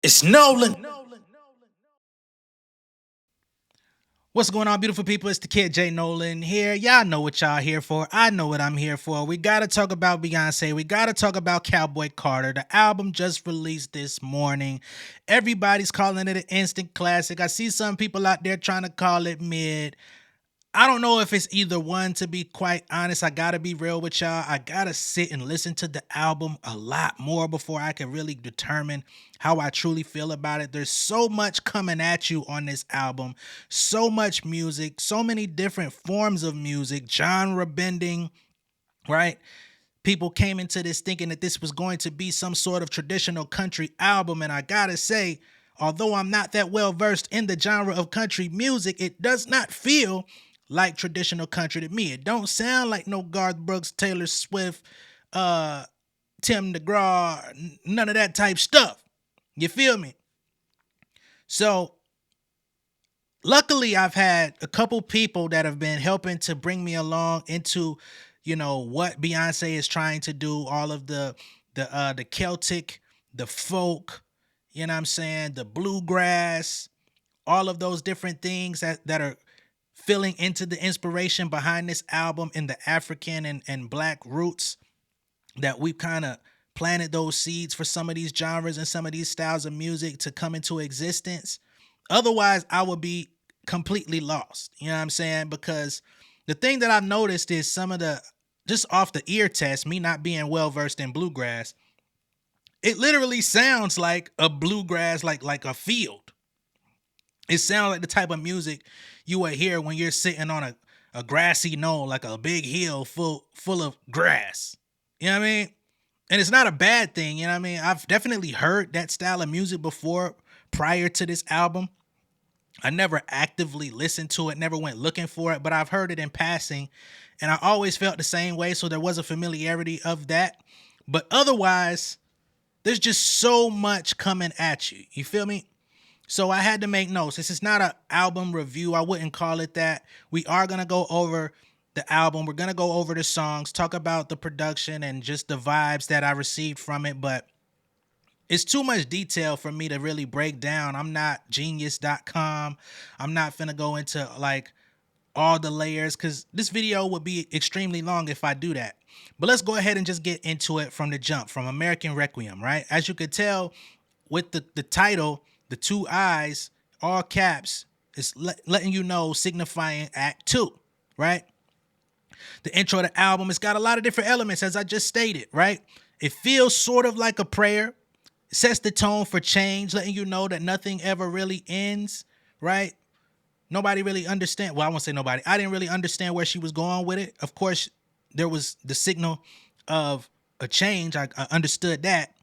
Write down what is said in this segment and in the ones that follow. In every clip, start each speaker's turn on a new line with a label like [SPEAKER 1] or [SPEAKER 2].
[SPEAKER 1] It's Nolan. What's going on, beautiful people? It's the kid J Nolan here. Y'all know what y'all here for. I know what I'm here for. We gotta talk about Beyonce. We gotta talk about Cowboy Carter. The album just released this morning. Everybody's calling it an instant classic. I see some people out there trying to call it mid. I don't know if it's either one, to be quite honest. I gotta be real with y'all. I gotta sit and listen to the album a lot more before I can really determine how I truly feel about it. There's so much coming at you on this album, so much music, so many different forms of music, genre bending, right? People came into this thinking that this was going to be some sort of traditional country album, and I gotta say, although I'm not that well versed in the genre of country music, it does not feel like traditional country to me. It don't sound like no Garth Brooks, Taylor Swift, uh, Tim McGraw, none of that type stuff. You feel me? So luckily I've had a couple people that have been helping to bring me along into, what Beyonce is trying to do, all of the Celtic, the folk, you know what I'm saying, the bluegrass, all of those different things that are filling into the inspiration behind this album in the African and black roots, that we've kind of planted those seeds for some of these genres and some of these styles of music to come into existence. Otherwise, I would be completely lost. You know what I'm saying? Because the thing that I've noticed is some of the, just off the ear test, me not being well versed in bluegrass, it literally sounds like a bluegrass, like a field. It sounds like the type of music you would hear when you're sitting on a grassy knoll, like a big hill full of grass. You know what I mean? And it's not a bad thing, you know what I mean? I've definitely heard that style of music before prior to this album. I never actively listened to it, never went looking for it, but I've heard it in passing, and I always felt the same way, so there was a familiarity of that. But otherwise, there's just so much coming at you. You feel me? So I had to make notes. This is not an album review. I wouldn't call it that. We are going to go over the album. We're going to go over the songs, talk about the production and just the vibes that I received from it. But it's too much detail for me to really break down. I'm not genius.com. I'm not finna go into like all the layers because this video would be extremely long if I do that. But let's go ahead and just get into it from the jump, from American Requiem, right? As you could tell with the title, the two eyes, all caps, is letting you know, signifying Act 2, right? The intro to the album, it's got a lot of different elements, as I just stated, right? It feels sort of like a prayer. It sets the tone for change, letting you know that nothing ever really ends, right? Nobody really understand. Well, I won't say nobody. I didn't really understand where she was going with it. Of course, there was the signal of a change. I understood that.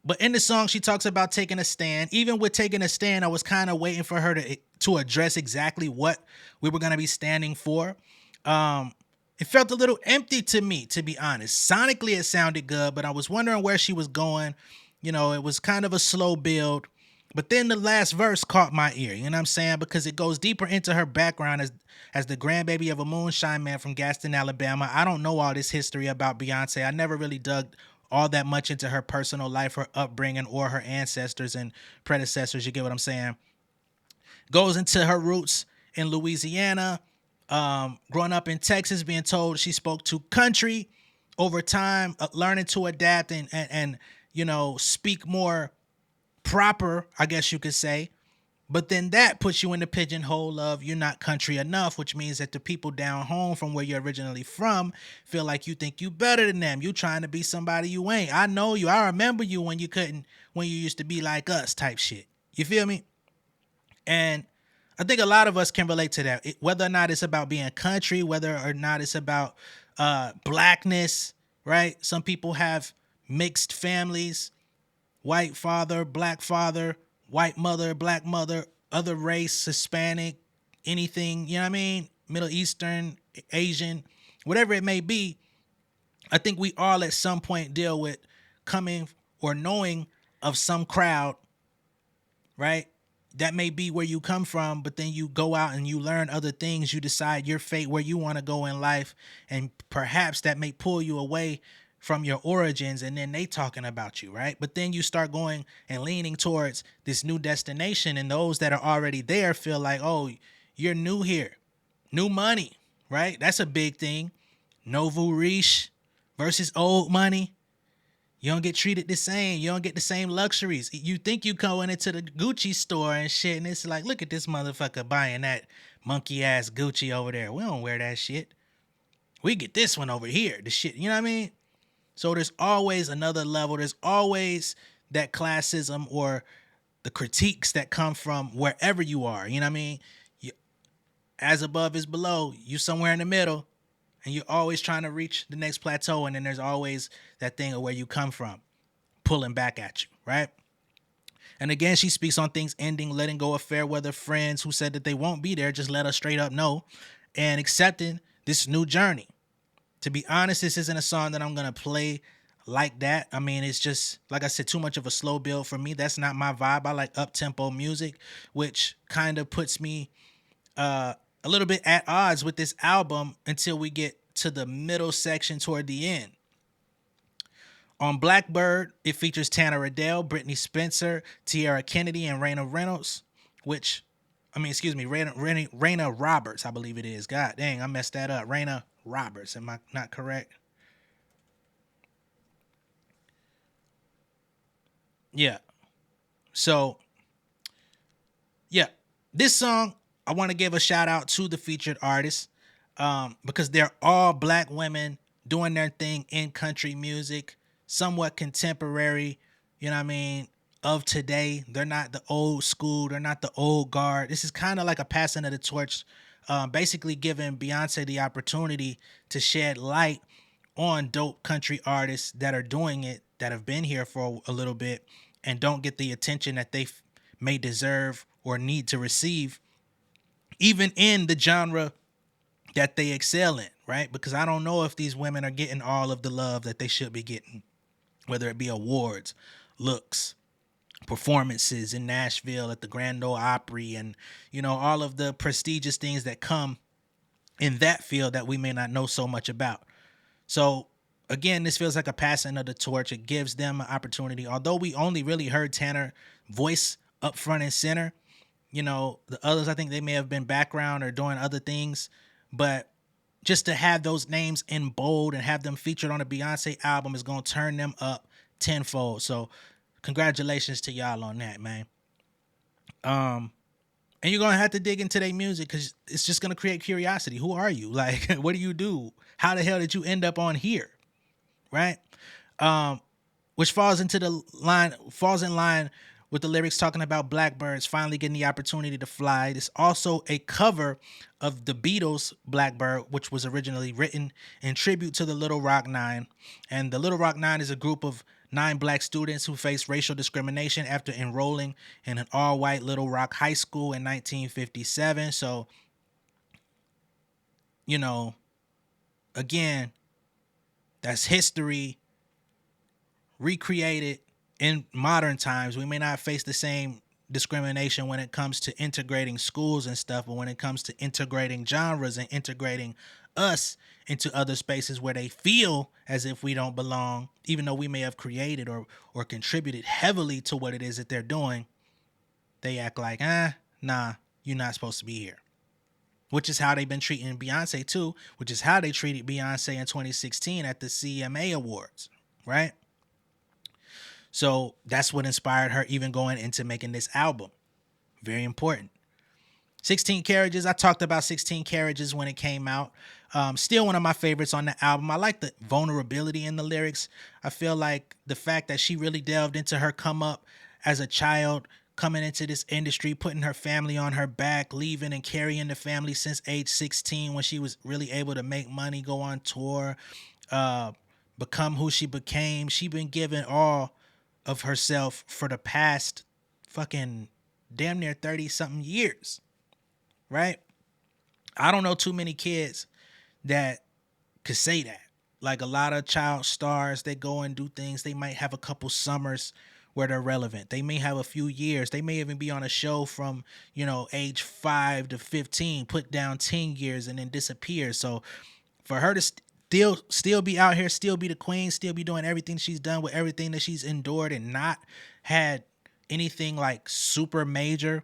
[SPEAKER 1] But in the song, she talks about taking a stand. Even with taking a stand, I was kind of waiting for her to address exactly what we were going to be standing for. It felt a little empty to me, to be honest. Sonically, it sounded good, but I was wondering where she was going. It was kind of a slow build. But then the last verse caught my ear, you know what I'm saying? Because it goes deeper into her background as the grandbaby of a moonshine man from Gaston, Alabama. I don't know all this history about Beyonce. I never really dug all that much into her personal life, her upbringing, or her ancestors and predecessors. You get what I'm saying? Goes into her roots in Louisiana, growing up in Texas, being told she spoke to country over time, learning to adapt and speak more proper, I guess you could say. But then that puts you in the pigeonhole of you're not country enough, which means that the people down home from where you're originally from feel like you think you better than them. You trying to be somebody you ain't. I know you. I remember you when you used to be like us type shit. You feel me? And I think a lot of us can relate to that. Whether or not it's about being country, whether or not it's about blackness, right? Some people have mixed families, white father, black father, white mother, black mother, other race, Hispanic, anything, you know what I mean? Middle Eastern, Asian, whatever it may be. I think we all at some point deal with coming or knowing of some crowd, right? That may be where you come from, but then you go out and you learn other things. You decide your fate, where you want to go in life, and perhaps that may pull you away from your origins, and then they talking about you, right? But then you start going and leaning towards this new destination, and those that are already there feel like, oh, you're new here, new money, right? That's a big thing. Nouveau riche versus old money. You don't get treated the same. You don't get the same luxuries. You think you going into the Gucci store and shit, and it's like, look at this motherfucker buying that monkey ass Gucci over there. We don't wear that shit. We get this one over here. The shit, you know what I mean? So there's always another level. There's always that classism or the critiques that come from wherever you are. You know what I mean? You, as above is below. You somewhere in the middle, and you're always trying to reach the next plateau. And then there's always that thing of where you come from, pulling back at you, right? And again, she speaks on things ending, letting go of fair weather friends who said that they won't be there. Just let us straight up know, and accepting this new journey. To be honest, this isn't a song that I'm going to play like that. I mean, it's just, like I said, too much of a slow build for me. That's not my vibe. I like up-tempo music, which kind of puts me a little bit at odds with this album until we get to the middle section toward the end. On Blackbird, it features Tanner Adell, Brittany Spencer, Tiara Kennedy, and Raina Reynolds, Raina Roberts, I believe it is. God dang, I messed that up. Raina Roberts, am I not correct? Yeah. So, yeah, this song, I want to give a shout out to the featured artists because they're all black women doing their thing in country music, somewhat contemporary, you know what I mean, of today. They're not the old school. They're not the old guard. This is kind of like a passing of the torch, basically giving Beyonce the opportunity to shed light on dope country artists that are doing it, that have been here for a little bit and don't get the attention that they may deserve or need to receive, even in the genre that they excel in, right? Because I don't know if these women are getting all of the love that they should be getting, whether it be awards, looks, performances in Nashville at the Grand Ole Opry, and, you know, all of the prestigious things that come in that field that we may not know so much about. So again, this feels like a passing of the torch. It gives them an opportunity. Although we only really heard Tanner voice up front and center, you know, the others, I think they may have been background or doing other things, but just to have those names in bold and have them featured on a Beyonce album is going to turn them up tenfold. So congratulations to y'all on that, man. And you're going to have to dig into their music because it's just going to create curiosity. Who are you? Like, what do you do? How the hell did you end up on here? Right? Which falls in line with the lyrics talking about blackbirds finally getting the opportunity to fly. It's also a cover of the Beatles' Blackbird, which was originally written in tribute to the Little Rock Nine. And the Little Rock Nine is a group of 9 black students who faced racial discrimination after enrolling in an all-white Little Rock high school in 1957. So, you know, again, that's history recreated in modern times. We may not face the same discrimination when it comes to integrating schools and stuff, but when it comes to integrating genres and integrating us into other spaces where they feel as if we don't belong, even though we may have created or contributed heavily to what it is that they're doing, they act like, nah, you're not supposed to be here. Which is how they've been treating Beyonce too, which is how they treated Beyonce in 2016 at the CMA Awards, right? So that's what inspired her even going into making this album. Very important. 16 Carriages. I talked about 16 Carriages when it came out. Still one of my favorites on the album. I like the vulnerability in the lyrics. I feel like the fact that she really delved into her come up as a child, coming into this industry, putting her family on her back, leaving and carrying the family since age 16 when she was really able to make money, go on tour, become who she became. She been giving all of herself for the past fucking damn near 30 something years, right? I don't know too many kids that could say that. Like a lot of child stars, they go and do things. They might have a couple summers where they're relevant. They may have a few years. They may even be on a show from, you know, age 5 to 15, put down 10 years and then disappear. So for her to still be out here, still be the queen, still be doing everything she's done with everything that she's endured and not had anything like super major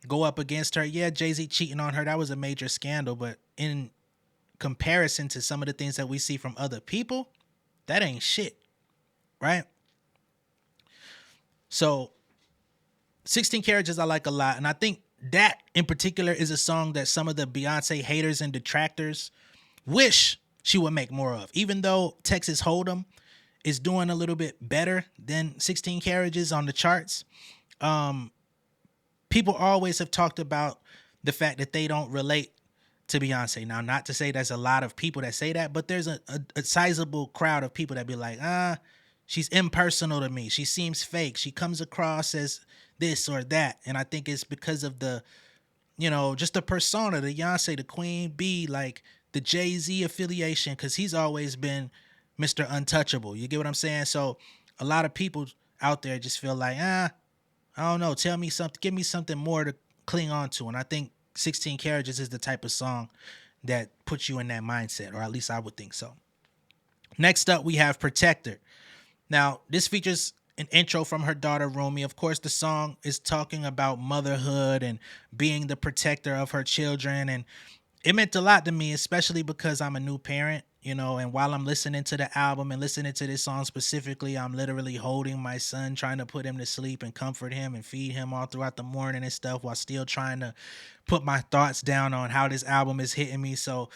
[SPEAKER 1] go up against her. Yeah, Jay-Z cheating on her, that was a major scandal, but in comparison to some of the things that we see from other people, that ain't shit, right? So 16 Carriages I like a lot, and I think that in particular is a song that some of the Beyonce haters and detractors wish she would make more of. Even though Texas Hold'em is doing a little bit better than 16 Carriages on the charts, people always have talked about the fact that they don't relate to Beyonce. Now, not to say there's a lot of people that say that, but there's a sizable crowd of people that be like, she's impersonal to me. She seems fake. She comes across as this or that. And I think it's because of the, just the persona, the Beyonce, the Queen Bee, like the Jay-Z affiliation, because he's always been Mr. Untouchable. You get what I'm saying? So a lot of people out there just feel like, I don't know, tell me something, give me something more to cling on to. And I think 16 Carriages is the type of song that puts you in that mindset, or at least I would think so. Next up, we have Protector. Now, this features an intro from her daughter, Romy. Of course, the song is talking about motherhood and being the protector of her children. And it meant a lot to me, especially because I'm a new parent, and while I'm listening to the album and listening to this song specifically, I'm literally holding my son, trying to put him to sleep and comfort him and feed him all throughout the morning and stuff, while still trying to put my thoughts down on how this album is hitting me. So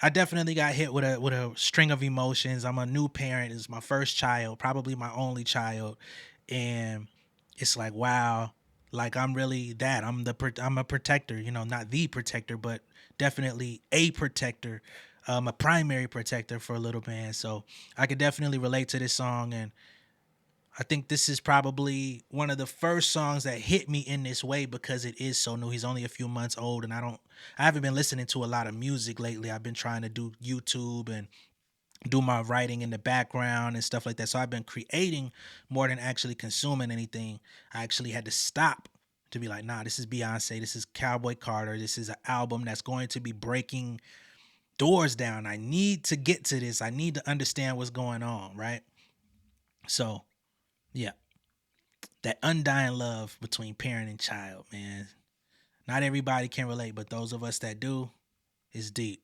[SPEAKER 1] I definitely got hit with a string of emotions. I'm a new parent. It's my first child, probably my only child. And it's like, wow, like I'm really that. I'm a protector, not the protector, but definitely a protector, a primary protector for a little man. So I could definitely relate to this song, and I think this is probably one of the first songs that hit me in this way because it is so new. He's only a few months old, and I haven't been listening to a lot of music lately. I've been trying to do YouTube and do my writing in the background and stuff like that. So I've been creating more than actually consuming anything. I actually had to stop to be like, nah, this is Beyonce. This is Cowboy Carter. This is an album that's going to be breaking doors down. I need to get to this. I need to understand what's going on, right? So, yeah, that undying love between parent and child, man. Not everybody can relate, but those of us that do, is deep.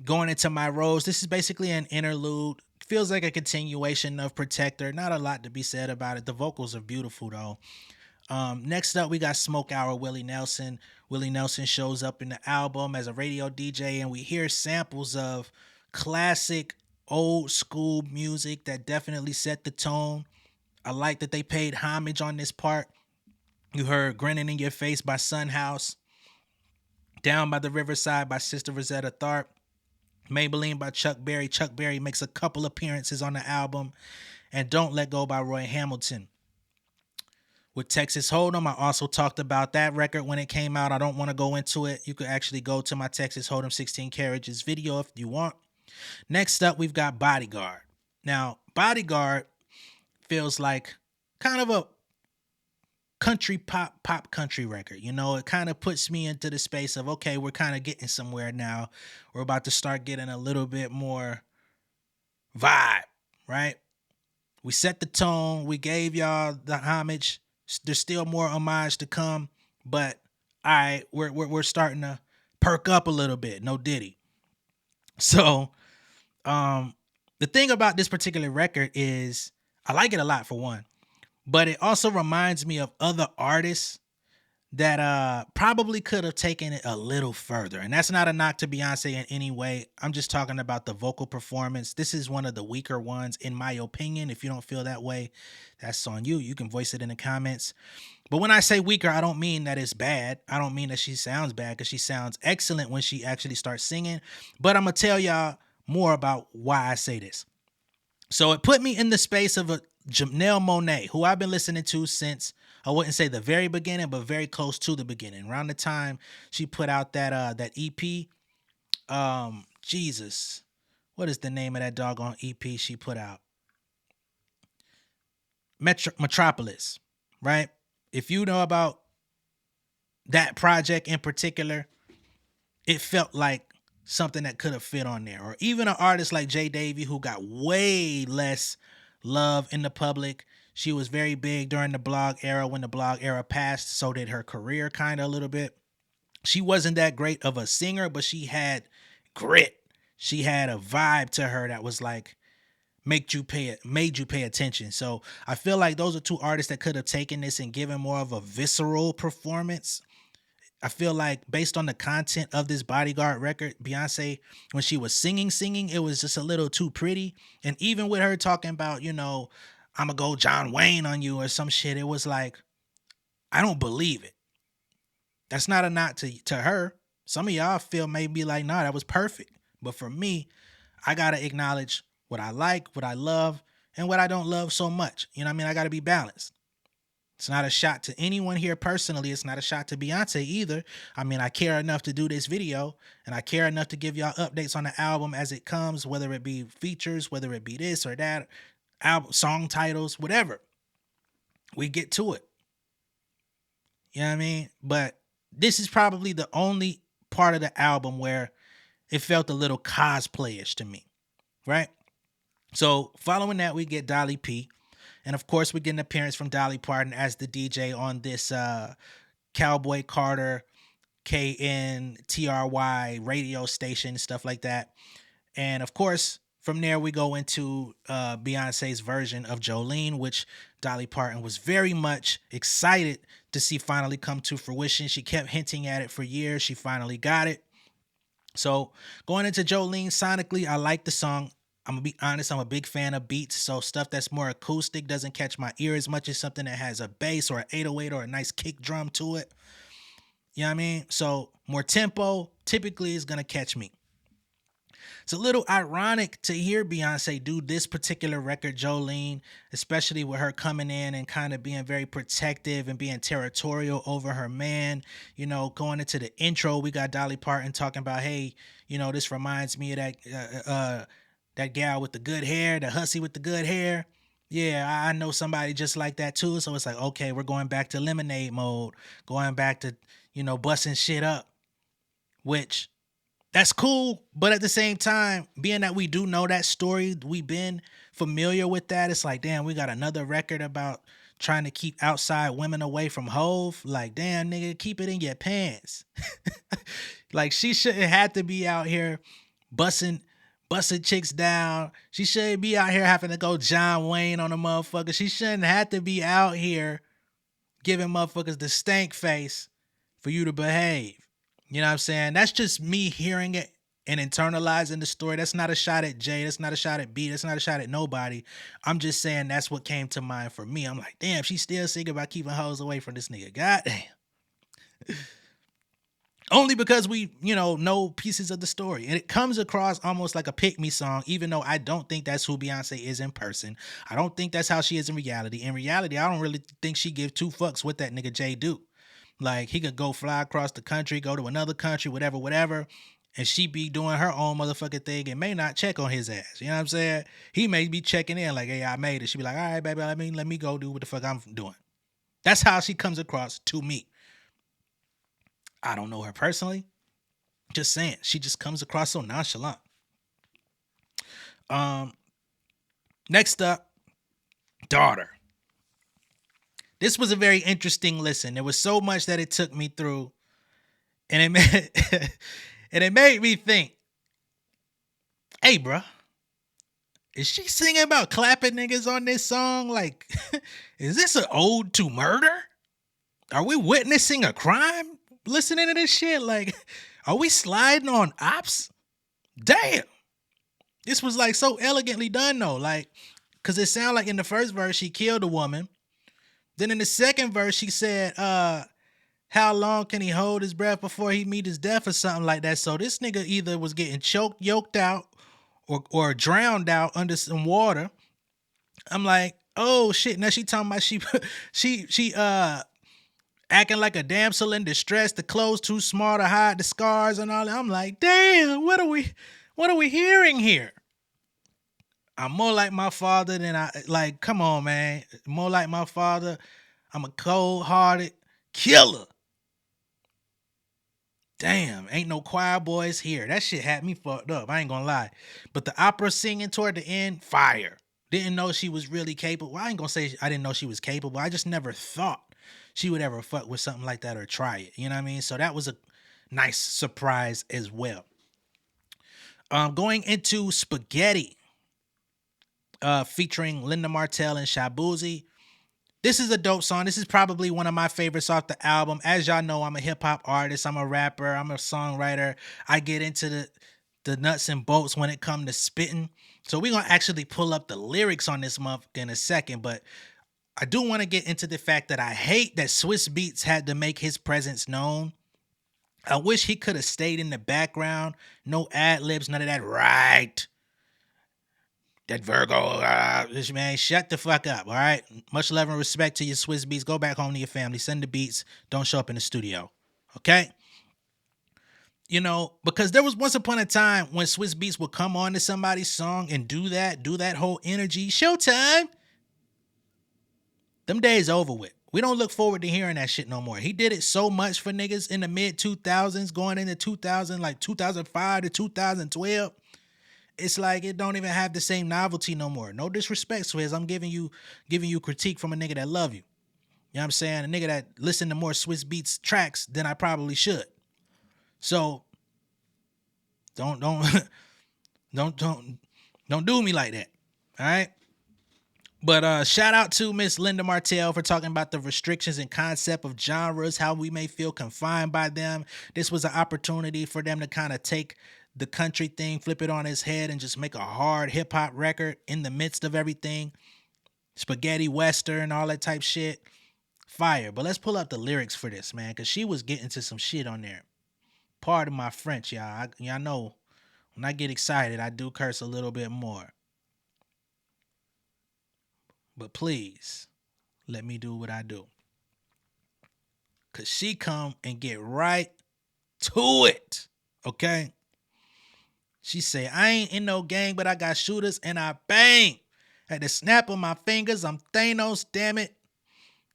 [SPEAKER 1] Going into My Rose, this is basically an interlude. Feels like a continuation of Protector. Not a lot to be said about it. The vocals are beautiful, though. Next up, we got Smoke Hour, Willie Nelson. Willie Nelson shows up in the album as a radio DJ, and we hear samples of classic old school music that definitely set the tone. I like that they paid homage on this part. You heard Grinning in Your Face by Sun House, Down by the Riverside by Sister Rosetta Tharpe, Maybelline by Chuck Berry. Chuck Berry makes a couple appearances on the album, and Don't Let Go by Roy Hamilton. With Texas Hold'em, I also talked about that record when it came out. I don't want to go into it. You could actually go to my Texas Hold'em 16 Carriages video if you want. Next up, we've got Bodyguard. Now, Bodyguard feels like kind of a country pop country record. It kind of puts me into the space of, okay, we're kind of getting somewhere now. We're about to start getting a little bit more vibe, right? We set the tone. We gave y'all the homage. There's still more homage to come, but all right, we're starting to perk up a little bit. No Diddy. So, the thing about this particular record is I like it a lot for one, but it also reminds me of other artists that probably could have taken it a little further. And that's not a knock to Beyonce in any way. I'm just talking about the vocal performance. This is one of the weaker ones, in my opinion. If you don't feel that way, that's on you. You can voice it in the comments. But when I say weaker, I don't mean that it's bad. I don't mean that she sounds bad, because she sounds excellent when she actually starts singing. But I'm going to tell y'all more about why I say this. So it put me in the space of a Janelle Monáe, who I've been listening to since, I wouldn't say the very beginning, but very close to the beginning. Around the time she put out that EP, Jesus, what is the name of that doggone EP she put out? Metropolis, right? If you know about that project in particular, it felt like something that could have fit on there. Or even an artist like J Davy, who got way less love in the public. She was very big during the blog era. When the blog era passed, so did her career kind of a little bit. She wasn't that great of a singer, but she had grit. She had a vibe to her that was like made you pay attention. So I feel like those are two artists that could have taken this and given more of a visceral performance. I feel like based on the content of this Bodyguard record, Beyonce, when she was singing, it was just a little too pretty. And even with her talking about, I'ma go John Wayne on you or some shit, it was like, I don't believe it. That's not a knock to her. Some of y'all feel maybe like, nah, that was perfect. But for me, I gotta acknowledge what I like, what I love, and what I don't love so much. You know what I mean? I gotta be balanced. It's not a shot to anyone here personally. It's not a shot to Beyonce either. I mean, I care enough to do this video, and I care enough to give y'all updates on the album as it comes, whether it be features, whether it be this or that, album, song titles, whatever. We get to it. You know what I mean? But this is probably the only part of the album where it felt a little cosplayish to me, right? So following that, we get Dolly P. And of course, we get an appearance from Dolly Parton as the DJ on this Cowboy Carter KNTRY radio station, stuff like that. And of course, from there, we go into Beyonce's version of Jolene, which Dolly Parton was very much excited to see finally come to fruition. She kept hinting at it for years. She finally got it. So going into Jolene, sonically, I like the song. I'm going to be honest, I'm a big fan of beats, so stuff that's more acoustic doesn't catch my ear as much as something that has a bass or an 808 or a nice kick drum to it. You know what I mean? So more tempo typically is going to catch me. It's a little ironic to hear Beyonce do this particular record, Jolene, especially with her coming in and kind of being very protective and being territorial over her man. Going into the intro, we got Dolly Parton talking about, hey, this reminds me of that gal with the good hair, the hussy with the good hair. Yeah, I know somebody just like that too. So it's like, okay, we're going back to Lemonade mode, going back to, busting shit up, which that's cool. But at the same time, being that we do know that story, we've been familiar with that. It's like, damn, we got another record about trying to keep outside women away from Hove. Like, damn, nigga, keep it in your pants. Like, she shouldn't have to be out here busting chicks down. She shouldn't be out here having to go John Wayne on a motherfucker. She shouldn't have to be out here giving motherfuckers the stank face for you to behave. You know what I'm saying? That's just me hearing it and internalizing the story. That's not a shot at Jay. That's not a shot at B. That's not a shot at nobody. I'm just saying that's what came to mind for me. I'm like, damn, she's still singing about keeping hoes away from this nigga. God damn. Only because we, know pieces of the story. And it comes across almost like a pick-me song, even though I don't think that's who Beyonce is in person. I don't think that's how she is in reality. In reality, I don't really think she gives two fucks what that nigga Jay do. Like, he could go fly across the country, go to another country, whatever, and she be doing her own motherfucking thing and may not check on his ass. You know what I'm saying? He may be checking in like, hey, I made it. She be like, all right, baby, let me go do what the fuck I'm doing. That's how she comes across to me. I don't know her personally. Just saying, she just comes across so nonchalant. Next up, Daughter. This was a very interesting listen. There was so much that it took me through, and it made me think, hey, bro, is she singing about clapping niggas on this song? Like, is this an ode to murder? Are we witnessing a crime listening to this shit? Like, are we sliding on ops? Damn. This was like so elegantly done though. Like, cause it sounded like in the first verse, she killed a woman. Then in the second verse, she said, how long can he hold his breath before he meet his death or something like that. So this nigga either was getting yoked out or drowned out under some water. I'm like, oh shit. Now she talking about she acting like a damsel in distress. The clothes too small to hide the scars and all that. I'm like, damn, what are we hearing here? I'm more like my father than come on, man. More like my father. I'm a cold-hearted killer. Damn, ain't no choir boys here. That shit had me fucked up. I ain't gonna lie. But the opera singing toward the end, fire. Didn't know she was really capable. I ain't gonna say I didn't know she was capable. I just never thought she would ever fuck with something like that or try it. You know what I mean? So that was a nice surprise as well. Going into Spaghetti, featuring Linda Martell and Shaboozey. This is a dope song. This is probably one of my favorites off the album. As y'all know, I'm a hip hop artist. I'm a rapper. I'm a songwriter. I get into the nuts and bolts when it comes to spitting. So we're gonna actually pull up the lyrics on this month in a second, but I do want to get into the fact that I hate that Swiss Beats had to make his presence known. I wish he could have stayed in the background. No ad libs, none of that. Right. That Virgo, this man, shut the fuck up, all right? Much love and respect to your Swiss Beats. Go back home to your family. Send the beats. Don't show up in the studio, okay? You know, because there was once upon a time when Swiss Beats would come on to somebody's song and do that whole energy. Showtime. Them days over with. We don't look forward to hearing that shit no more. He did it so much for niggas in the mid 2000s, going into 2000, like 2005 to 2012. It's like it don't even have the same novelty no more. No disrespect, Swizz. I'm giving you critique from a nigga that love you. You know what I'm saying? A nigga that listen to more Swiss Beats tracks than I probably should. So don't don't do me like that. All right? But shout out to Miss Linda Martell for talking about the restrictions and concept of genres, how we may feel confined by them. This was an opportunity for them to kind of take the country thing, flip it on his head, and just make a hard hip hop record in the midst of everything. Spaghetti Western, all that type shit. Fire. But let's pull up the lyrics for this, man, because she was getting to some shit on there. Pardon my French, y'all. Y'all know when I get excited, I do curse a little bit more. But please, let me do what I do. Because she come and get right to it, okay? She say, I ain't in no gang, but I got shooters and I bang. At the snap of my fingers, I'm Thanos, damn it.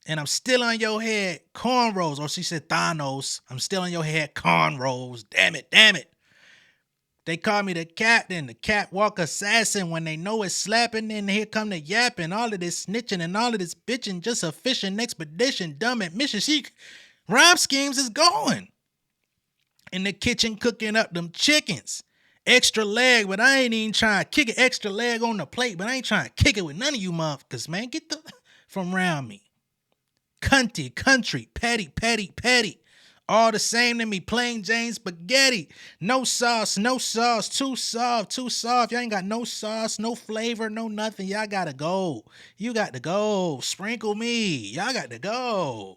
[SPEAKER 1] And I'm still on your head, cornrows. Or she said Thanos, I'm still on your head, cornrows. Damn it, damn it. They call me the captain, the catwalk assassin. When they know it's slapping, then here come the yapping. All of this snitching and all of this bitching, just a fishing expedition, dumb admission. She rhyme schemes is going. In the kitchen cooking up them chickens. Extra leg, but I ain't even trying to kick it. Extra leg on the plate, but I ain't trying to kick it with none of you motherfuckers, man. Get the from around me. Country, petty. All the same to me, plain Jane spaghetti. No sauce, too soft. Y'all ain't got no sauce, no flavor, no nothing. Y'all gotta go. You got to go. Sprinkle me. Y'all got to go.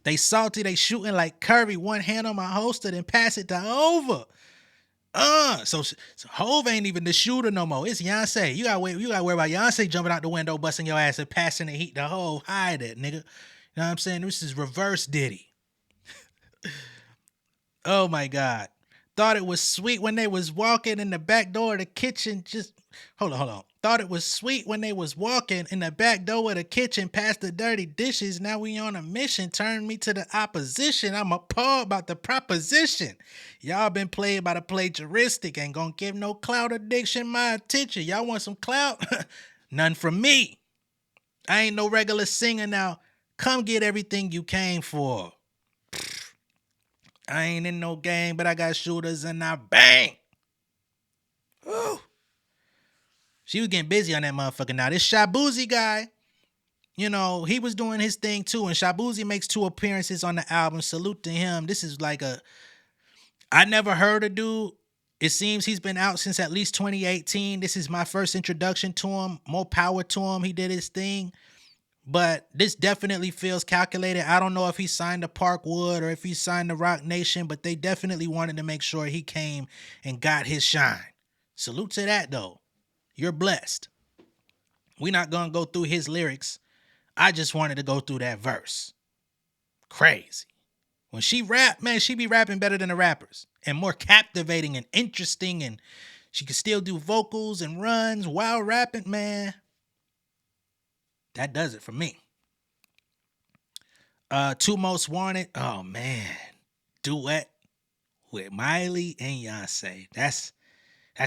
[SPEAKER 1] They salty, they shooting like Curry. One hand on my holster, then pass it to over. So Hove ain't even the shooter no more. It's Beyonce. You gotta worry about Beyonce jumping out the window, busting your ass and passing the heat to Hove. Hide it, nigga. You know what I'm saying? This is reverse Diddy. Oh my God. Thought it was sweet when they was walking in the back door of the kitchen. Just hold on. Thought it was sweet when they was walking in the back door of the kitchen past the dirty dishes. Now we on a mission. Turn me to the opposition. I'm appalled about the proposition. Y'all been played by the plagiaristic. Ain't gonna give no clout addiction my attention. Y'all want some clout? None from me. I ain't no regular singer now. Come get everything you came for. I ain't in no gang, but I got shooters and I bang. Ooh. She was getting busy on that motherfucker. Now, this Shaboozey guy, you know, he was doing his thing too. And Shaboozey makes 2 appearances on the album. Salute to him. This is like I never heard a dude. It seems he's been out since at least 2018. This is my first introduction to him. More power to him. He did his thing. But this definitely feels calculated. I don't know if he signed to Parkwood or if he signed to Rock Nation, but they definitely wanted to make sure he came and got his shine. Salute to that, though. You're blessed. We're not going to go through his lyrics. I just wanted to go through that verse. Crazy. When she rap, man, she be rapping better than the rappers and more captivating and interesting, and she can still do vocals and runs while rapping, man. That does it for me. 2 Most Wanted. Oh, man. duet with Miley and Beyonce. That's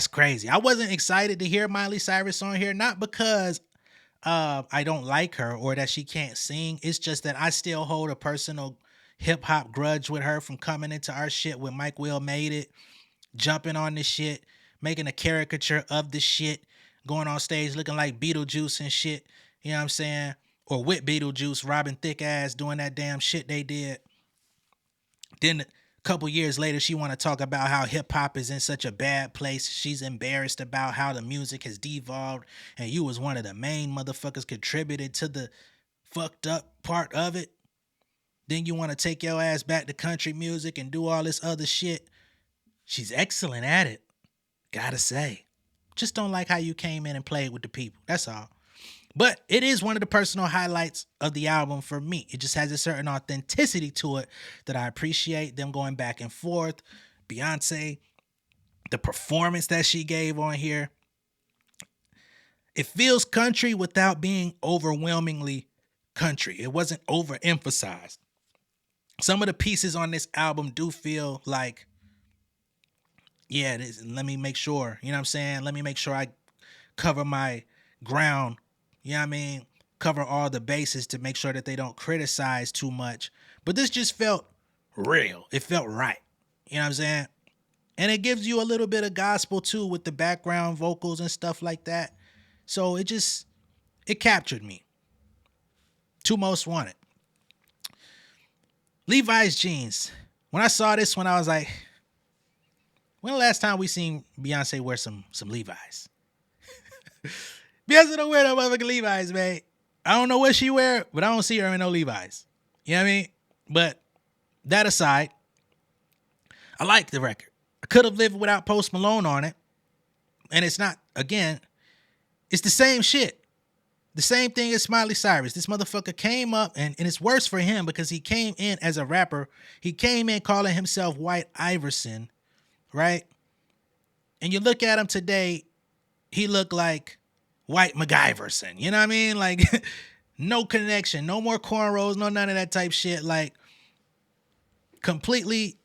[SPEAKER 1] crazy. I wasn't excited to hear Miley Cyrus on here, not because I don't like her or that she can't sing. It's just that I still hold a personal hip hop grudge with her from coming into our shit when Mike Will made it, jumping on this shit, making a caricature of the shit, going on stage looking like Beetlejuice and shit. You know what I'm saying? Or with Beetlejuice, robbing thick ass, doing that damn shit they did. Then a couple years later, she want to talk about how hip hop is in such a bad place. She's embarrassed about how the music has devolved, and you was one of the main motherfuckers contributed to the fucked up part of it. Then you want to take your ass back to country music and do all this other shit. She's excellent at it, gotta say. Just don't like how you came in and played with the people. That's all. But it is one of the personal highlights of the album for me. It just has a certain authenticity to it that I appreciate. Them going back and forth. Beyonce, the performance that she gave on here. It feels country without being overwhelmingly country. It wasn't overemphasized. Some of the pieces on this album do feel like, yeah, let me make sure, you know what I'm saying? Let me make sure I cover my ground. You know what I mean? Cover all the bases to make sure that they don't criticize too much. But this just felt real. It felt right. You know what I'm saying? And it gives you a little bit of gospel too with the background vocals and stuff like that. So it captured me. Two Most Wanted. Levi's jeans. When I saw this one, I was like, when the last time we seen Beyonce wear some Levi's? Beyonce don't wear no motherfucking Levi's, man. I don't know what she wear, but I don't see her in no Levi's. You know what I mean? But that aside, I like the record. I could have lived without Post Malone on it. And it's not, again, it's the same shit. The same thing as Miley Cyrus. This motherfucker came up, and it's worse for him because he came in as a rapper. He came in calling himself White Iverson, right? And you look at him today, he looked like White MacGyverson. You know what I mean? Like, no connection, no more cornrows, no none of that type shit. Like, completely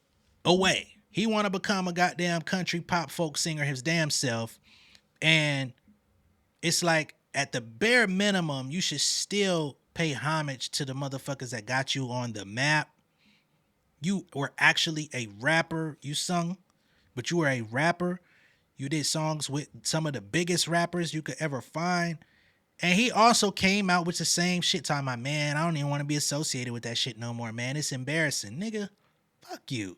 [SPEAKER 1] away. He want to become a goddamn country pop folk singer his damn self. And it's like, at the bare minimum, you should still pay homage to the motherfuckers that got you on the map. You were actually a rapper. You sung, but you were a rapper. You did songs with some of the biggest rappers you could ever find. And he also came out with the same shit talking about, man, I don't even want to be associated with that shit no more, man. It's embarrassing. Nigga, fuck you.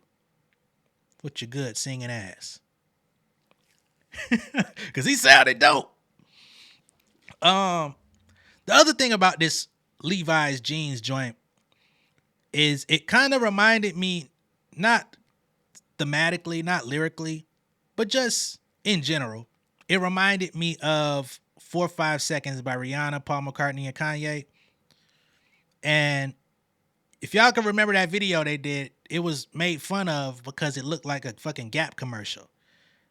[SPEAKER 1] With your good singing ass. Because he sounded dope. The other thing about this Levi's jeans joint is it kind of reminded me, not thematically, not lyrically, but just in general, it reminded me of 4 or 5 Seconds by Rihanna, Paul McCartney, and Kanye. And if y'all can remember that video they did, it was made fun of because it looked like a fucking Gap commercial.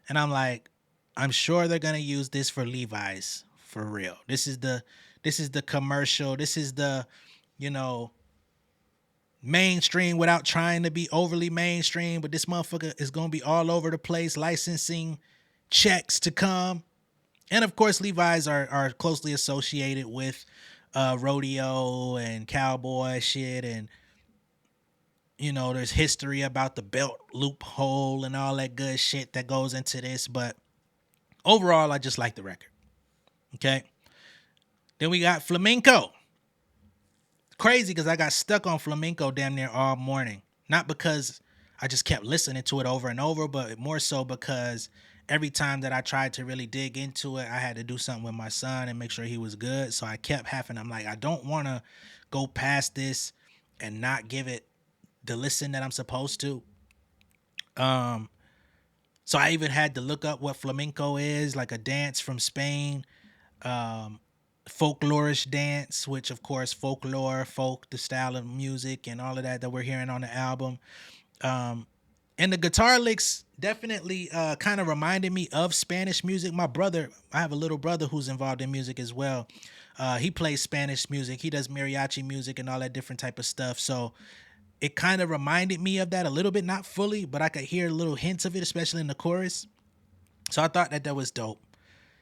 [SPEAKER 1] And I'm like, I'm sure they're going to use this for Levi's. For real. This is the commercial. This is the, mainstream without trying to be overly mainstream. But this motherfucker is going to be all over the place. Licensing checks to come. And of course, Levi's are closely associated with rodeo and cowboy shit. And, there's history about the belt loophole and all that good shit that goes into this. But overall, I just like the record. Okay. Then we got Flamingo. Crazy because I got stuck on Flamingo damn near all morning. Not because I just kept listening to it over and over, but more so because every time that I tried to really dig into it, I had to do something with my son and make sure he was good. So I kept having, I'm like, I don't want to go past this and not give it the listen that I'm supposed to. So I even had to look up what flamenco is, like a dance from Spain. Folklorish dance, which of course folklore, folk, the style of music and all of that we're hearing on the album. And the guitar licks definitely kind of reminded me of Spanish music. I have a little brother who's involved in music as well. He plays Spanish music. He does mariachi music and all that different type of stuff. So it kind of reminded me of that a little bit, not fully, but I could hear little hints of it, especially in the chorus. So I thought that was dope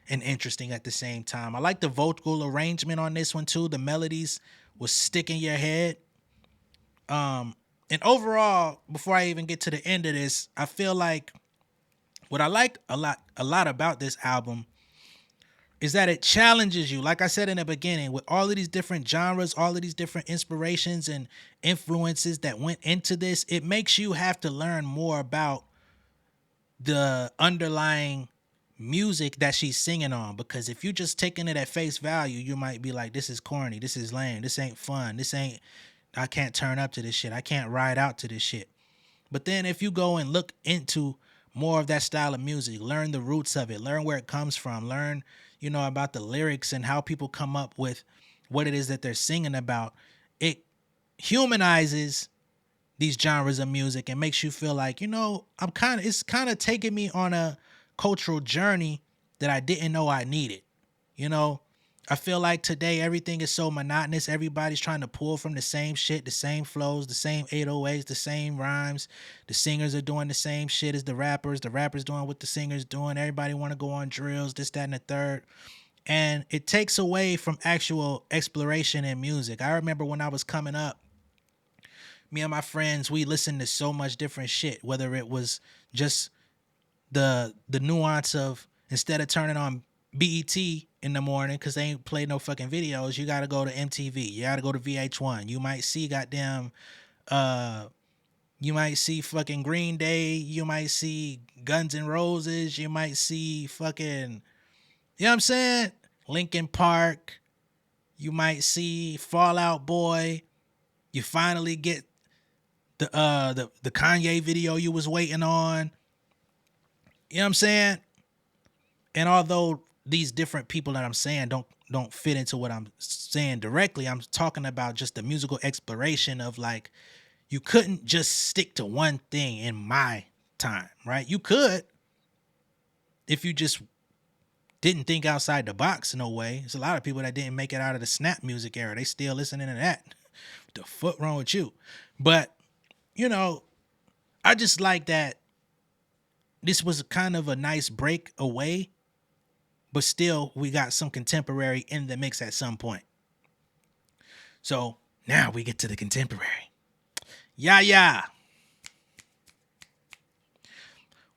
[SPEAKER 1] and interesting at the same time. I like the vocal arrangement on this one too. The melodies was stick in your head. And overall, before I even get to the end of this, I feel like what I like a lot about this album is that it challenges you. Like I said in the beginning, with all of these different genres, all of these different inspirations and influences that went into this, it makes you have to learn more about the underlying music that she's singing on. Because if you're just taking it at face value, you might be like, this is corny, this is lame, this ain't fun, I can't turn up to this shit, I can't ride out to this shit. But then if you go and look into more of that style of music, learn the roots of it, learn where it comes from, learn, about the lyrics and how people come up with what it is that they're singing about, it humanizes these genres of music and makes you feel like, it's kind of taking me on a cultural journey that I didn't know I needed. I feel like today everything is so monotonous. Everybody's trying to pull from the same shit, the same flows, the same 808s, the same rhymes. The singers are doing the same shit as the rappers doing what the singers doing. Everybody want to go on drills, this, that, and the third. And it takes away from actual exploration in music. I remember when I was coming up, me and my friends, we listened to so much different shit, whether it was just the nuance of, instead of turning on BET in the morning because they ain't play no fucking videos, you gotta go to MTV, you gotta go to VH1. You might see you might see fucking Green Day, you might see Guns N' Roses, you might see fucking, you know what I'm saying, Linkin Park, you might see Fall Out Boy. You finally get the Kanye video you was waiting on. You know what I'm saying? And although these different people that I'm saying don't fit into what I'm saying directly, I'm talking about just the musical exploration of, like, you couldn't just stick to one thing in my time, right? You could, if you just didn't think outside the box in a way. There's a lot of people that didn't make it out of the snap music era. They still listening to that. What the fuck wrong with you? But, I just like that this was kind of a nice break away, but still we got some contemporary in the mix at some point. So now we get to the contemporary. Yeah.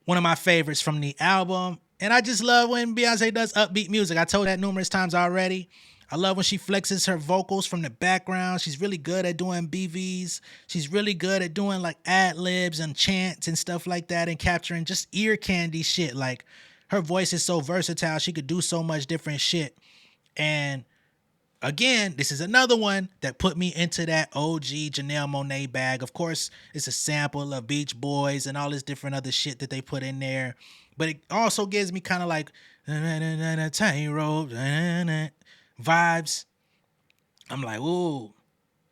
[SPEAKER 1] One of my favorites from the album. And I just love when Beyonce does upbeat music. I told that numerous times already. I love when she flexes her vocals from the background. She's really good at doing BVs. She's really good at doing like ad libs and chants and stuff like that, and capturing just ear candy shit. Like, her voice is so versatile. She could do so much different shit. And again, this is another one that put me into that OG Janelle Monáe bag. Of course, it's a sample of Beach Boys and all this different other shit that they put in there. But it also gives me kind of like tightrope vibes. I'm like, ooh,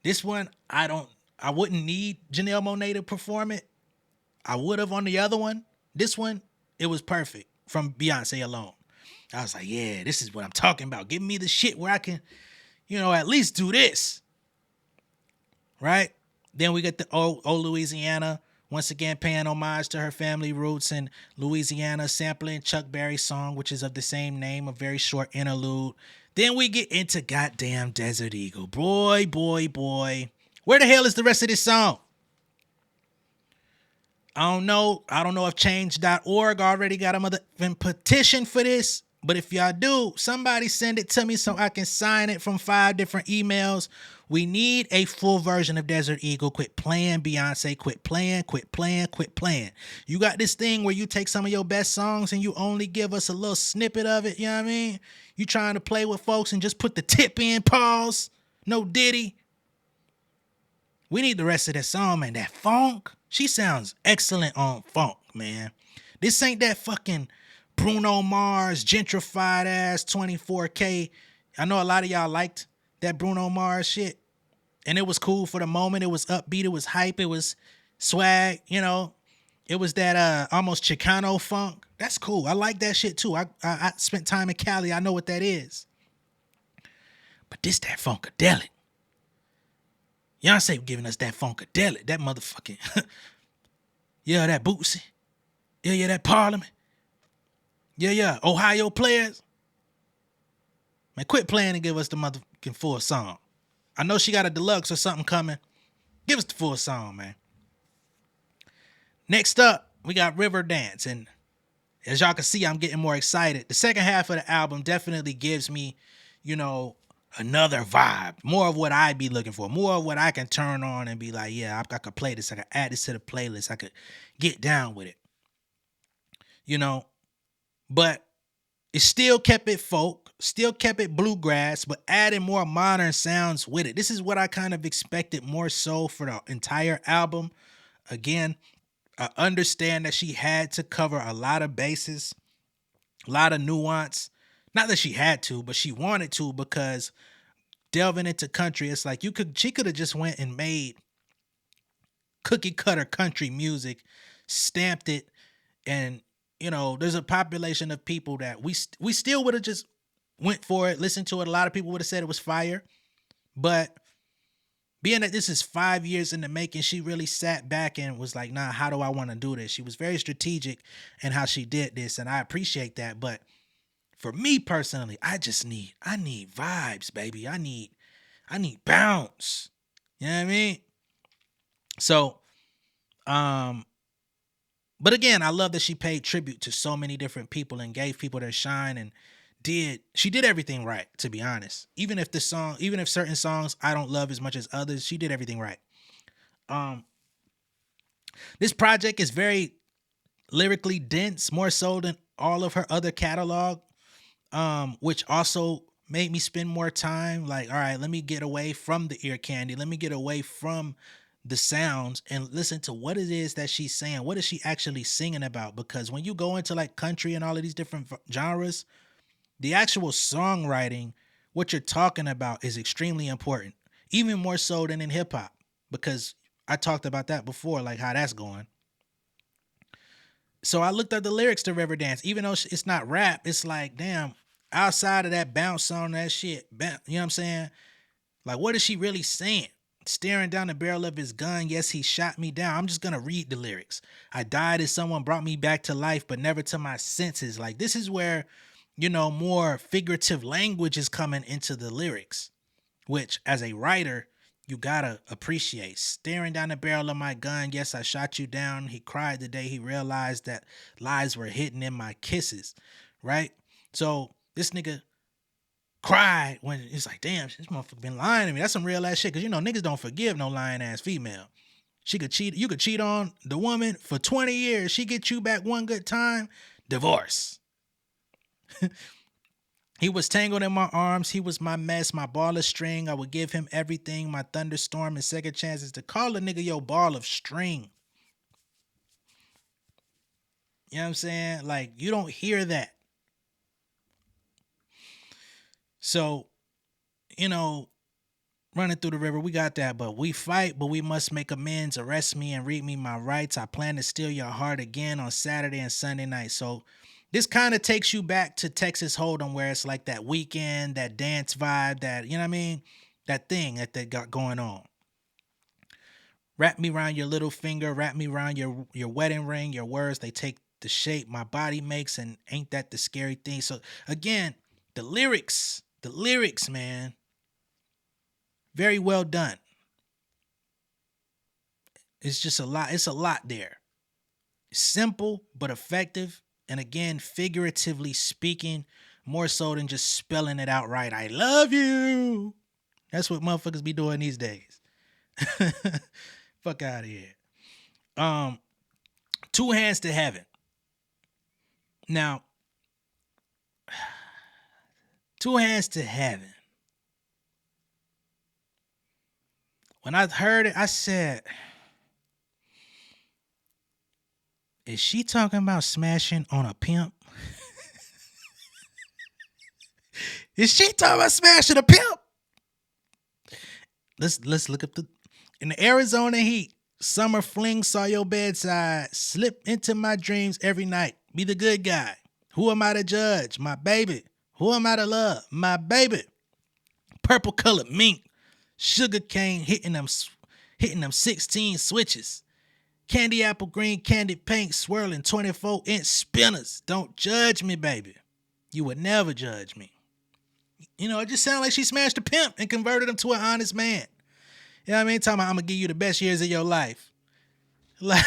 [SPEAKER 1] this one, I wouldn't need Janelle Monáe to perform it. I would have on the other one. This one, it was perfect from Beyonce alone. I was like, yeah, this is what I'm talking about. Give me the shit where I can, at least do this. Right? Then we get the old Louisiana, once again paying homage to her family roots in Louisiana, sampling Chuck Berry's song, which is of the same name, a very short interlude. Then we get into goddamn Desert Eagle. Boy. Where the hell is the rest of this song? I don't know if change.org already got a motherfucking petition for this. But if y'all do, somebody send it to me so I can sign it from 5 different emails. We need a full version of Desert Eagle. Quit playing, Beyonce. Quit playing. You got this thing where you take some of your best songs and you only give us a little snippet of it. You know what I mean? You trying to play with folks and just put the tip in, pause. No Diddy. We need the rest of that song, man. That funk. She sounds excellent on funk, man. This ain't that fucking Bruno Mars gentrified ass 24K. I know a lot of y'all liked that Bruno Mars shit, and it was cool for the moment. It was upbeat, it was hype, it was swag, it was that almost Chicano funk. That's cool. I like that shit too. I spent time in Cali. I know what that is. But this that funkadelic. Beyonce giving us that funkadelic, that motherfucking, yeah, that Bootsy. Yeah, that Parliament. Yeah, Ohio players. Man, quit playing and give us the motherfucking full song. I know she got a deluxe or something coming. Give us the full song, man. Next up, we got River Dance. And as y'all can see, I'm getting more excited. The second half of the album definitely gives me, another vibe. More of what I be looking for. More of what I can turn on and be like, yeah, I could play this. I could add this to the playlist. I could get down with it. But it still kept it folk, still kept it bluegrass, but added more modern sounds with it. This is what I kind of expected more so for the entire album. Again, I understand that she had to cover a lot of bases, a lot of nuance. Not that she had to, but she wanted to, because delving into country, it's like she could have just went and made cookie cutter country music, stamped it, and there's a population of people that we still would have just went for it, listened to it. A lot of people would have said it was fire, but being that this is 5 years in the making, she really sat back and was like, nah, how do I want to do this? She was very strategic in how she did this, and I appreciate that. But for me personally, I need vibes, baby. I need bounce. You know what I mean? So, but again, I love that she paid tribute to so many different people and gave people their shine, and she did everything right, to be honest. Even if certain songs I don't love as much as others, she did everything right. This project is very lyrically dense, more so than all of her other catalog, which also made me spend more time like, all right, let me get away from the ear candy. Let me get away from the sounds and listen to what it is that she's saying. What is she actually singing about? Because when you go into like country and all of these different genres, the actual songwriting, what you're talking about, is extremely important, even more so than in hip hop, because I talked about that before, like how that's going. So I looked at the lyrics to River Dance. Even though it's not rap, it's like, damn, outside of that bounce on that shit, you know what I'm saying? Like, what is she really saying? Staring down the barrel of his gun, yes, he shot me down. I'm just going to read the lyrics. I died as someone brought me back to life, but never to my senses. Like, this is where, more figurative language is coming into the lyrics, which as a writer, you gotta appreciate. Staring down the barrel of my gun, yes, I shot you down. He cried the day he realized that lies were hidden in my kisses, right? So this nigga cried when it's like, damn, this motherfucker been lying to me. That's some real ass shit, because niggas don't forgive no lying ass female. You could cheat on the woman for 20 years. She get you back one good time, divorce. He was tangled in my arms. He was my mess, my ball of string. I would give him everything, my thunderstorm and second chances. To call a nigga your ball of string. You know what I'm saying? Like, you don't hear that. So, running through the river, we got that. But we fight, but we must make amends. Arrest me and read me my rights. I plan to steal your heart again on Saturday and Sunday night. So this kind of takes you back to Texas Hold'em, where it's like that weekend, that dance vibe, that, you know what I mean? That thing that they got going on. Wrap me around your little finger, wrap me around your wedding ring, your words, they take the shape my body makes, and ain't that the scary thing? So again, the lyrics, man, very well done. It's just a lot there. Simple, but effective. And again, figuratively speaking, more so than just spelling it out right. I love you. That's what motherfuckers be doing these days. Fuck out of here. Two Hands to Heaven. Now, Two Hands to Heaven. When I heard it, I said, is she talking about smashing on a pimp? Is she talking about smashing a pimp? Let's look up in the Arizona heat. Summer fling saw your bedside. Slip into my dreams every night. Be the good guy. Who am I to judge? My baby. Who am I to love? My baby. Purple colored mink. Sugar cane hitting them 16 switches. Candy apple green, candy pink, swirling 24-inch spinners. Don't judge me, baby. You would never judge me. You know, it just sounded like she smashed a pimp and converted him to an honest man. You know what I mean? Talking about I'm gonna give you the best years of your life. Like,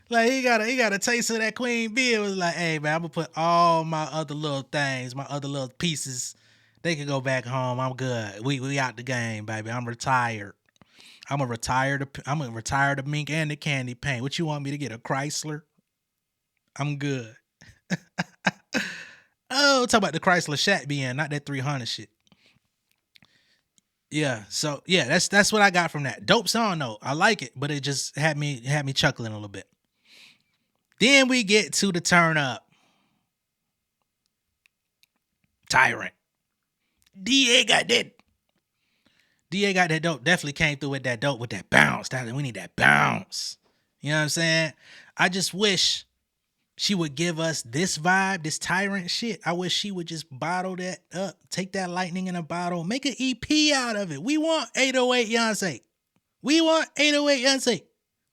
[SPEAKER 1] like he got a taste of that Queen Bee. It was like, hey man, I'm gonna put all my other little things, my other little pieces. They can go back home. I'm good. We out the game, baby. I'm retired. I'm gonna retire the mink and the candy paint. What you want me to get? A Chrysler? I'm good. Oh, talk about the Chrysler Shat being, not that 300 shit. Yeah, so yeah, that's what I got from that. Dope song though. I like it, but it just had me chuckling a little bit. Then we get to the turn up. Tyrant. DA got that. DA got that dope. Definitely came through with that dope, with that bounce. We need that bounce. You know what I'm saying? I just wish she would give us this vibe, this Tyrant shit. I wish she would just bottle that up, take that lightning in a bottle, make an EP out of it. We want 808 Beyonce. We want 808 Beyonce.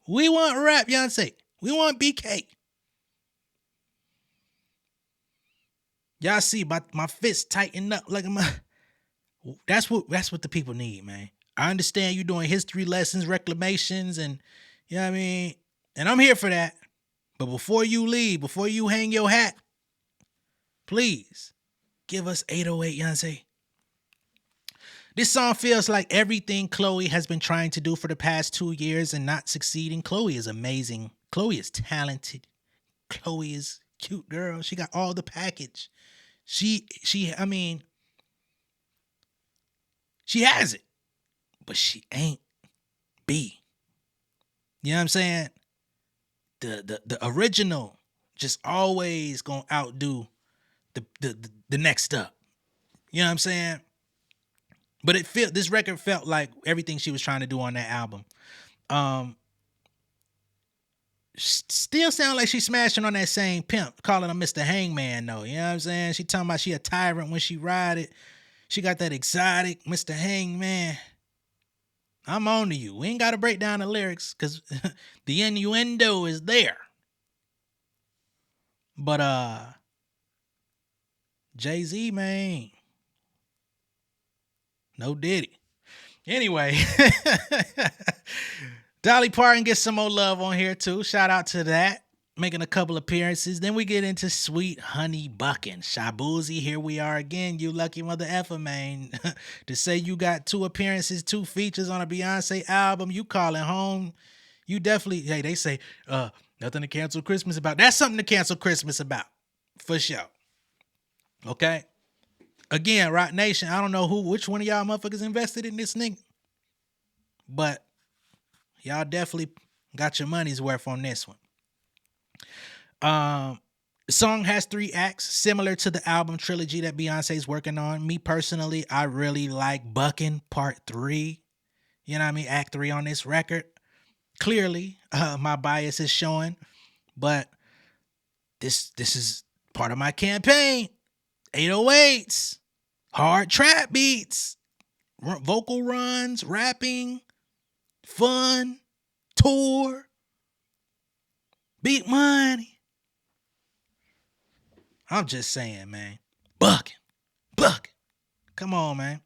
[SPEAKER 1] We want rap Beyonce. We want BK. Y'all see my fist tighten up like my. That's what the people need, man. I understand you doing history lessons, reclamations, and you know what I mean. And I'm here for that. But before you leave, before you hang your hat, please give us 808 Beyonce. This song feels like everything Chloe has been trying to do for the past 2 years and not succeeding. Chloe is amazing. Chloe is talented. Chloe is cute girl. She got all the package. She has it, but she ain't B. You know what I'm saying? The original just always gonna outdo the next up. You know what I'm saying? But this record felt like everything she was trying to do on that album. Still sound like she's smashing on that same pimp, calling him Mr. Hangman though. You know what I'm saying? She talking about she a tyrant when she ride it. She got that exotic Mr. Hangman. I'm on to you. We ain't got to break down the lyrics because the innuendo is there. But Jay-Z, man, no Diddy. Anyway, Dolly Parton gets some more love on here too. Shout out to that. Making a couple appearances. Then we get into Sweet Honey Bucking. Shaboozey, here we are again. You lucky mother effer, man. To say you got 2 appearances, 2 features on a Beyonce album, you calling home. You definitely, hey, they say, nothing to cancel Christmas about. That's something to cancel Christmas about. For sure. Okay? Again, Rock Nation, I don't know which one of y'all motherfuckers invested in this nigga. But y'all definitely got your money's worth on this one. The song has 3 acts, similar to the album trilogy that Beyonce's working on. Me personally, I really like Bucking Part 3. You know what I mean? Act 3 on this record. Clearly, my bias is showing, but this is part of my campaign. 808s, hard trap beats, vocal runs, rapping, fun, tour, big money. I'm just saying, man. Bucking. Come on, man.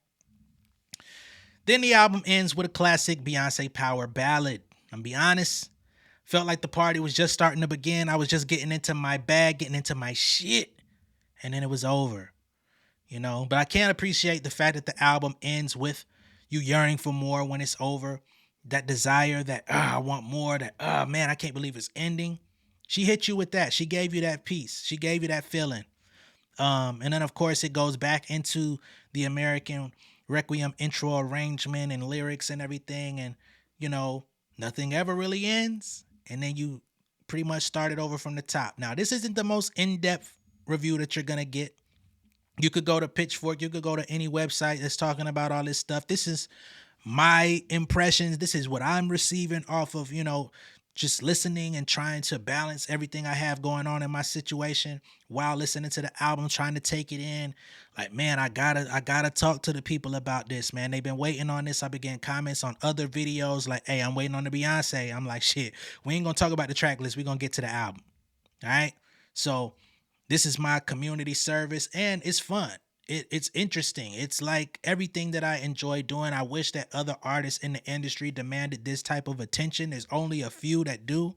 [SPEAKER 1] Then the album ends with a classic Beyonce power ballad. I'm be honest, felt like the party was just starting to begin. I was just getting into my bag, getting into my shit, and then it was over. You know, but I can't appreciate the fact that the album ends with you yearning for more when it's over. That desire that, I want more, that, man, I can't believe it's ending. She hit you with that. She gave you that peace. She gave you that feeling. And then, of course, it goes back into the American Requiem intro arrangement and lyrics and everything. And, you know, nothing ever really ends. And then you pretty much started over from the top. Now, this isn't the most in-depth review that you're going to get. You could go to Pitchfork. You could go to any website that's talking about all this stuff. This is my impressions. This is what I'm receiving off of, you know, just listening and trying to balance everything I have going on in my situation while listening to the album, trying to take it in. Like, man, I gotta talk to the people about this, man. They've been waiting on this. I've been getting comments on other videos like, hey, I'm waiting on the Beyonce. I'm like, shit, we ain't gonna talk about the track list. We're gonna get to the album. All right. So this is my community service, and it's fun. It's interesting. It's like everything that I enjoy doing. I wish that other artists in the industry demanded this type of attention. There's only a few that do,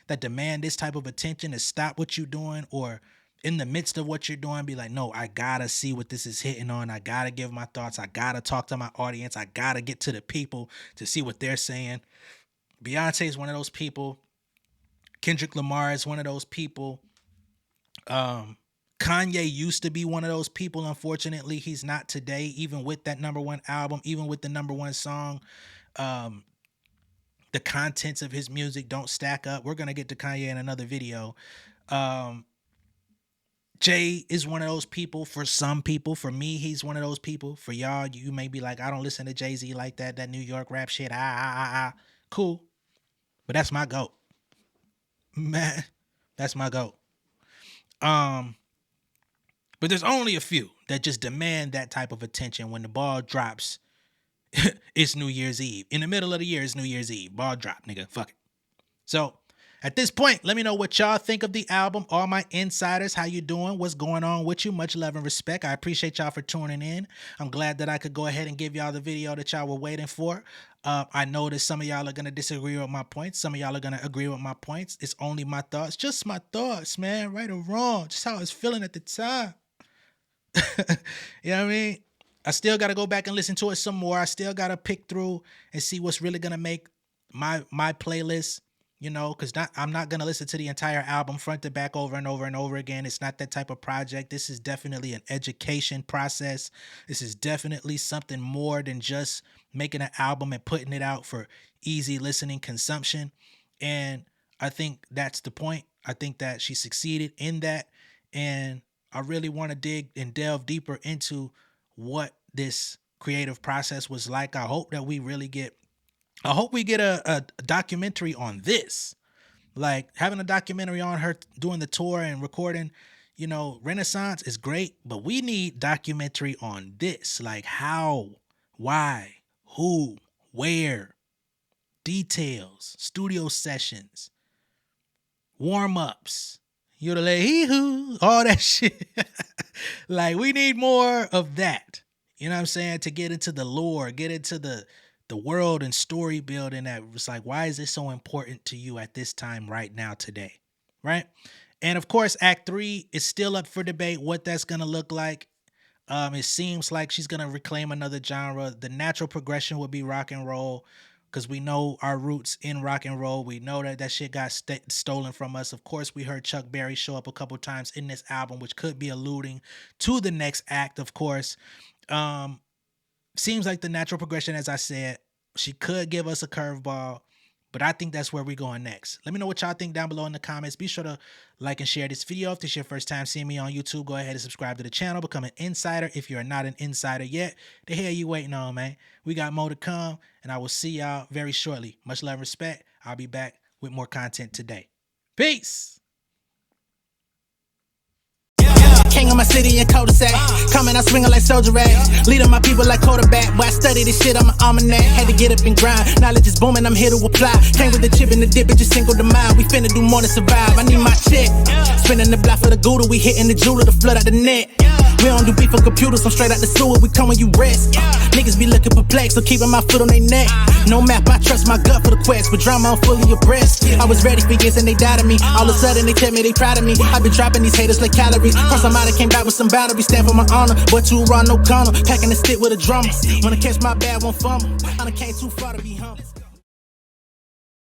[SPEAKER 1] that demand this type of attention, to stop what you're doing, or in the midst of what you're doing, be like, no, I gotta see what this is hitting on. I gotta give my thoughts. I gotta talk to my audience. I gotta get to the people to see what they're saying. Beyonce is one of those people. Kendrick Lamar is one of those people. Kanye used to be one of those people. Unfortunately, he's not today, even with that #1 album, even with the #1 song. The contents of his music don't stack up. We're going to get to Kanye in another video. Jay is one of those people for some people. For me, he's one of those people. For y'all, you may be like, I don't listen to Jay-Z like that. That New York rap shit. Cool. But that's my GOAT. Man, that's my GOAT. But there's only a few that just demand that type of attention. When the ball drops, it's New Year's Eve. In the middle of the year, it's New Year's Eve. Ball drop, nigga. Fuck it. So at this point, let me know what y'all think of the album. All my insiders, how you doing? What's going on with you? Much love and respect. I appreciate y'all for tuning in. I'm glad that I could go ahead and give y'all the video that y'all were waiting for. I know that some of y'all are going to disagree with my points. Some of y'all are going to agree with my points. It's only my thoughts. Just my thoughts, man. Right or wrong. Just how I was feeling at the time. You know what I mean? I still got to go back and listen to it some more. I still got to pick through and see what's really going to make my playlist, you know, because I'm not going to listen to the entire album front to back over and over and over again. It's not that type of project. This is definitely an education process. This is definitely something more than just making an album and putting it out for easy listening consumption. And I think that's the point. I think that she succeeded in that. And I really want to dig and delve deeper into what this creative process was like. I hope that we get a documentary on this. Like, having a documentary on her doing the tour and recording, you know, Renaissance is great, but we need documentary on this. Like, how, why, who, where, details, studio sessions, warm-ups, yodelay, all that shit. Like, we need more of that. You know what I'm saying? To get into the lore, get into the world and story building. That was like, why is this so important to you at this time right now today? Right? And of course, Act 3 is still up for debate what that's going to look like. It seems like she's going to reclaim another genre. The natural progression would be rock and roll, because we know our roots in rock and roll. We know that shit got stolen from us. Of course, we heard Chuck Berry show up a couple times in this album, which could be alluding to the next act, of course. Seems like the natural progression, as I said. She could give us a curveball, but I think that's where we're going next. Let me know what y'all think down below in the comments. Be sure to like and share this video. If this is your first time seeing me on YouTube, go ahead and subscribe to the channel. Become an insider if you're not an insider yet. The hell you waiting on, man? We got more to come, and I will see y'all very shortly. Much love and respect. I'll be back with more content today. Peace.
[SPEAKER 2] King of my city and cul-de-sac. Coming out swinging like soldier rag. Leading my people like quarterback. Boy, I study this shit, I'm an almanac. Had to get up and grind. Knowledge is booming, I'm here to apply. Came with the chip and the dip, it just single the mind. We finna do more than survive. I need my check. Spinning the block for the gouda. We hitting the jeweler to flood out the net. We don't do beef for computers, I'm straight out the sewer. We come when you rest. Niggas be looking perplexed, so keeping my foot on their neck. No map, I trust my gut for the quest. But drama, I'm fully abreast. I was ready for years and they doubted me. All of a sudden they tell me they proud of me. I been dropping these haters like calories. Cross them out, I came back with some boundaries. Stand for my honor, but too raw, no corner. Packing the stick with a drummer. Wanna catch my bad, won't fumble. I done came too far to be humble.